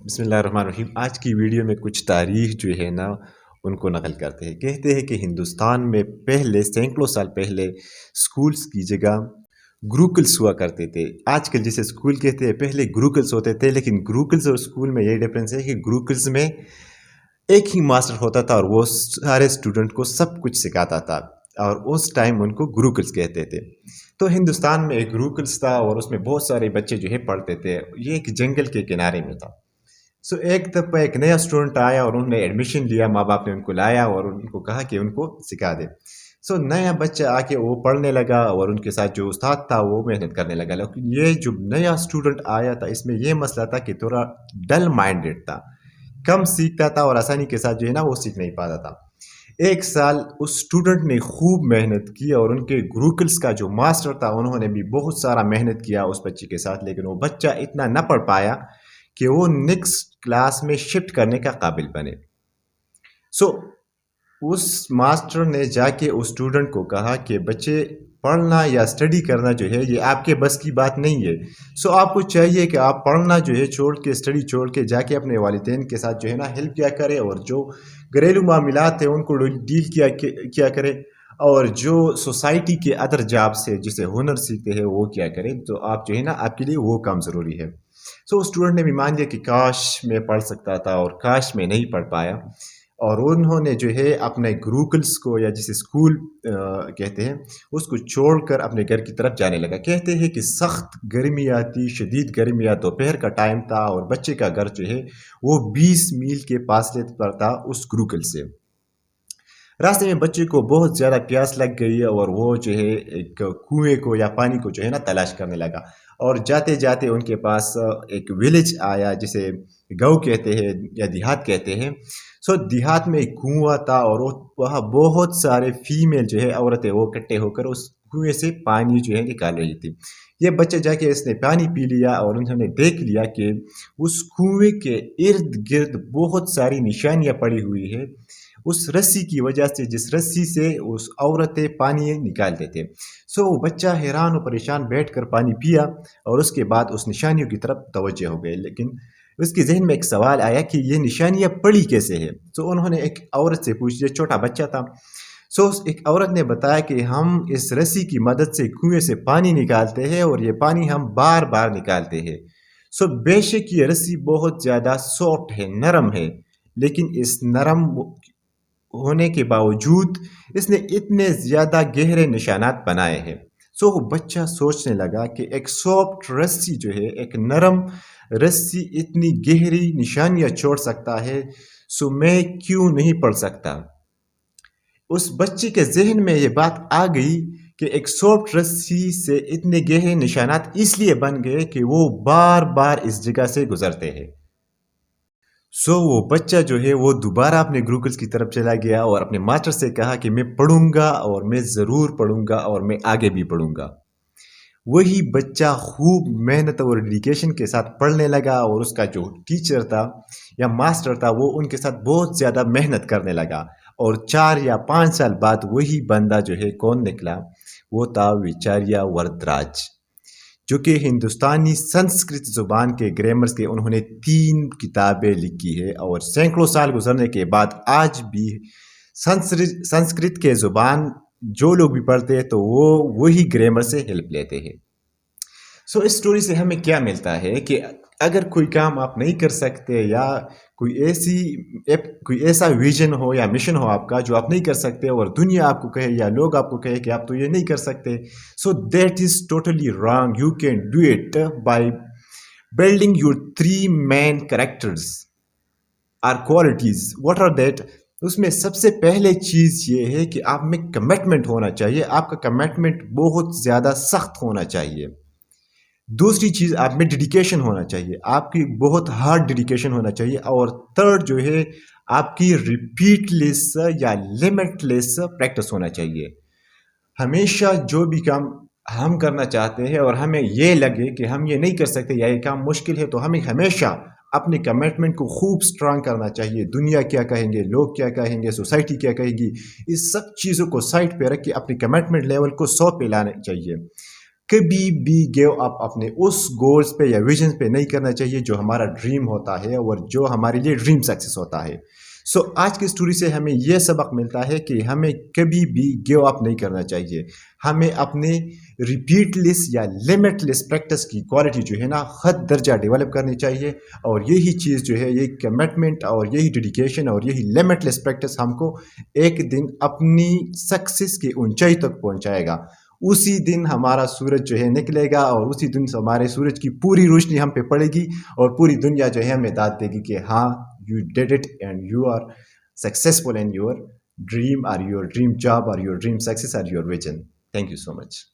بسم اللہ الرحمن الرحیم۔ آج کی ویڈیو میں کچھ تاریخ جو ہے نا ان کو نقل کرتے ہیں۔ کہتے ہیں کہ ہندوستان میں پہلے سینکڑوں سال پہلے سکولز کی جگہ گروکلس ہوا کرتے تھے۔ آج کل جسے سکول کہتے ہیں پہلے گروکلس ہوتے تھے، لیکن گروکلس اور سکول میں یہ ڈفرینس ہے کہ گروکلس میں ایک ہی ماسٹر ہوتا تھا اور وہ سارے اسٹوڈنٹ کو سب کچھ سکھاتا تھا، اور اس ٹائم ان کو گروکلس کہتے تھے۔ تو ہندوستان میں ایک گروکلس تھا اور اس میں بہت سارے بچے جو ہے پڑھتے تھے۔ یہ ایک جنگل کے کنارے میں تھا۔ ایک دفعہ ایک نیا اسٹوڈنٹ آیا اور انہوں نے ایڈمیشن لیا، ماں باپ نے ان کو لایا اور ان کو کہا کہ ان کو سکھا دے۔ نیا بچہ آ کے وہ پڑھنے لگا اور ان کے ساتھ جو استاد تھا وہ محنت کرنے لگا، لیکن یہ جو نیا اسٹوڈنٹ آیا تھا اس میں یہ مسئلہ تھا کہ تھوڑا ڈل مائنڈیڈ تھا، کم سیکھتا تھا اور آسانی کے ساتھ جو ہے نا وہ سیکھ نہیں پاتا تھا۔ ایک سال اس اسٹوڈنٹ نے خوب محنت کی اور ان کے گروکلس کا جو ماسٹر تھا انہوں نے بھی بہت سارا محنت کیا اس بچے کے ساتھ، لیکن وہ بچہ اتنا نہ پڑھ پایا کہ وہ نیکسٹ کلاس میں شفٹ کرنے کا قابل بنے۔ اس ماسٹر نے جا کے اس اسٹوڈنٹ کو کہا کہ بچے پڑھنا یا اسٹڈی کرنا جو ہے یہ آپ کے بس کی بات نہیں ہے، آپ کو چاہیے کہ آپ پڑھنا جو ہے چھوڑ کے، اسٹڈی چھوڑ کے جا کے اپنے والدین کے ساتھ جو ہے نا ہیلپ کیا کرے، اور جو گھریلو معاملات ہیں ان کو ڈیل کیا کرے، اور جو سوسائٹی کے ادر جاب سے جسے ہنر سیکھتے ہیں وہ کیا کرے، تو آپ جو ہے نا آپ کے لیے وہ کام ضروری ہے۔ اسٹوڈنٹ نے بھی مان لیا کہ کاش میں پڑھ سکتا تھا اور کاش میں نہیں پڑھ پایا، اور انہوں نے جو ہے اپنے گروکلس کو یا جسے اسکول کہتے ہیں اس کو چھوڑ کر اپنے گھر کی طرف جانے لگا۔ کہتے ہیں کہ سخت گرمی آتی، شدید گرمی آتی، دوپہر کا ٹائم تھا اور بچے کا گھر جو ہے وہ 20 میل کے فاصلے پر تھا اس گروکل سے۔ راستے میں بچے کو بہت زیادہ پیاس لگ گئی اور وہ جو ہے ایک کنویں کو یا پانی کو جو ہے نا تلاش کرنے لگا، اور جاتے جاتے ان کے پاس ایک ولیج آیا جسے گاؤں کہتے ہیں یا دیہات کہتے ہیں۔ دیہات میں ایک کنواں تھا اور وہاں بہت سارے فیمیل جو ہے عورتیں وہ اکٹھے ہو کر اس کنویں سے پانی جو ہے نکال رہی تھی۔ یہ بچہ جا کے اس نے پانی پی لیا اور انہوں نے دیکھ لیا کہ اس کنویں کے ارد گرد بہت ساری نشانیاں پڑی ہوئی ہے اس رسی کی وجہ سے، جس رسی سے اس عورتیں پانی نکالتے تھے۔ وہ بچہ حیران و پریشان بیٹھ کر پانی پیا اور اس کے بعد اس نشانیوں کی طرف توجہ ہو گئے، لیکن اس کے ذہن میں ایک سوال آیا کہ یہ نشانیاں پڑی کیسے ہیں۔ انہوں نے ایک عورت سے پوچھ لیا، چھوٹا بچہ تھا۔ ایک عورت نے بتایا کہ ہم اس رسی کی مدد سے کنویں سے پانی نکالتے ہیں اور یہ پانی ہم بار بار نکالتے ہیں۔ بے شک یہ رسی بہت زیادہ سافٹ ہے، نرم ہے، لیکن اس نرم ہونے کے باوجود اس نے اتنے زیادہ گہرے نشانات بنائے ہیں۔ بچہ سوچنے لگا کہ ایک سافٹ رسی جو ہے، ایک نرم رسی اتنی گہری نشانیاں چھوڑ سکتا ہے، میں کیوں نہیں پڑھ سکتا۔ اس بچے کے ذہن میں یہ بات آ گئی کہ ایک سافٹ رسی سے اتنے گہرے نشانات اس لیے بن گئے کہ وہ بار بار اس جگہ سے گزرتے ہیں۔ وہ بچہ جو ہے وہ دوبارہ اپنے گروکلس کی طرف چلا گیا اور اپنے ماسٹر سے کہا کہ میں پڑھوں گا اور میں ضرور پڑھوں گا اور میں آگے بھی پڑھوں گا۔ وہی بچہ خوب محنت اور ڈیڈیکیشن کے ساتھ پڑھنے لگا، اور اس کا جو ٹیچر تھا یا ماسٹر تھا وہ ان کے ساتھ بہت زیادہ محنت کرنے لگا، اور 4 یا 5 سال بعد وہی بندہ جو ہے کون نکلا؟ وہ تھا ویچاریہ وردراج، جو کہ ہندوستانی سنسکرت زبان کے گرامرز کے انہوں نے 3 کتابیں لکھی ہے، اور سینکڑوں سال گزرنے کے بعد آج بھی سنسکرت کے زبان جو لوگ بھی پڑھتے ہیں تو وہ وہی گرامر سے ہیلپ لیتے ہیں۔ اس سٹوری سے ہمیں کیا ملتا ہے کہ اگر کوئی کام آپ نہیں کر سکتے، یا کوئی ایسا ویژن ہو یا مشن ہو آپ کا جو آپ نہیں کر سکتے، اور دنیا آپ کو کہے یا لوگ آپ کو کہے کہ آپ تو یہ نہیں کر سکتے، that is totally wrong. You can do it by building your 3 main characters اور کوالٹیز۔ What are that? اس میں سب سے پہلے چیز یہ ہے کہ آپ میں کمٹمنٹ ہونا چاہیے، آپ کا کمٹمنٹ بہت زیادہ سخت ہونا چاہیے۔ دوسری چیز آپ میں ڈیڈیکیشن ہونا چاہیے، آپ کی بہت ہارڈ ڈیڈیکیشن ہونا چاہیے، اور تھرڈ جو ہے آپ کی ریپیٹ لیس یا لمٹ لیس پریکٹس ہونا چاہیے۔ ہمیشہ جو بھی کام ہم کرنا چاہتے ہیں اور ہمیں یہ لگے کہ ہم یہ نہیں کر سکتے یا یہ کام مشکل ہے، تو ہمیں ہمیشہ اپنے کمٹمنٹ کو خوب سٹرانگ کرنا چاہیے۔ دنیا کیا کہیں گے، لوگ کیا کہیں گے، سوسائٹی کیا کہے گی، اس سب چیزوں کو سائڈ پہ رکھ کے اپنی کمٹمنٹ لیول کو 100 پہ لانا چاہیے۔ کبھی بھی گیو اپ اپنے اس گولز پہ یا ویژن پہ نہیں کرنا چاہیے جو ہمارا ڈریم ہوتا ہے اور جو ہمارے لیے ڈریم سکسیس ہوتا ہے. سو آج کی اسٹوری سے ہمیں یہ سبق ملتا ہے کہ ہمیں کبھی بھی گیو اپ نہیں کرنا چاہیے. ہمیں اپنے ریپیٹ لیس یا لمٹ لیس پریکٹس کی کوالٹی جو ہے نا حد درجہ ڈیولپ کرنی چاہیے. اور یہی چیز جو ہے یہ کمٹمنٹ اور یہی ڈیڈیکیشن اور یہی لمٹ لیس پریکٹس ہم کو ایک دن اپنی سکسیس کی اونچائی تک پہنچائے گا. اسی دن ہمارا سورج جو ہے نکلے گا اور اسی دن ہمارے سورج کی پوری روشنی ہم پہ پڑے گی اور پوری دنیا جو ہے ہمیں داد دے گی کہ ہاں you did it and you are successful in your dream or your dream job or your dream success or your vision. Thank you so much.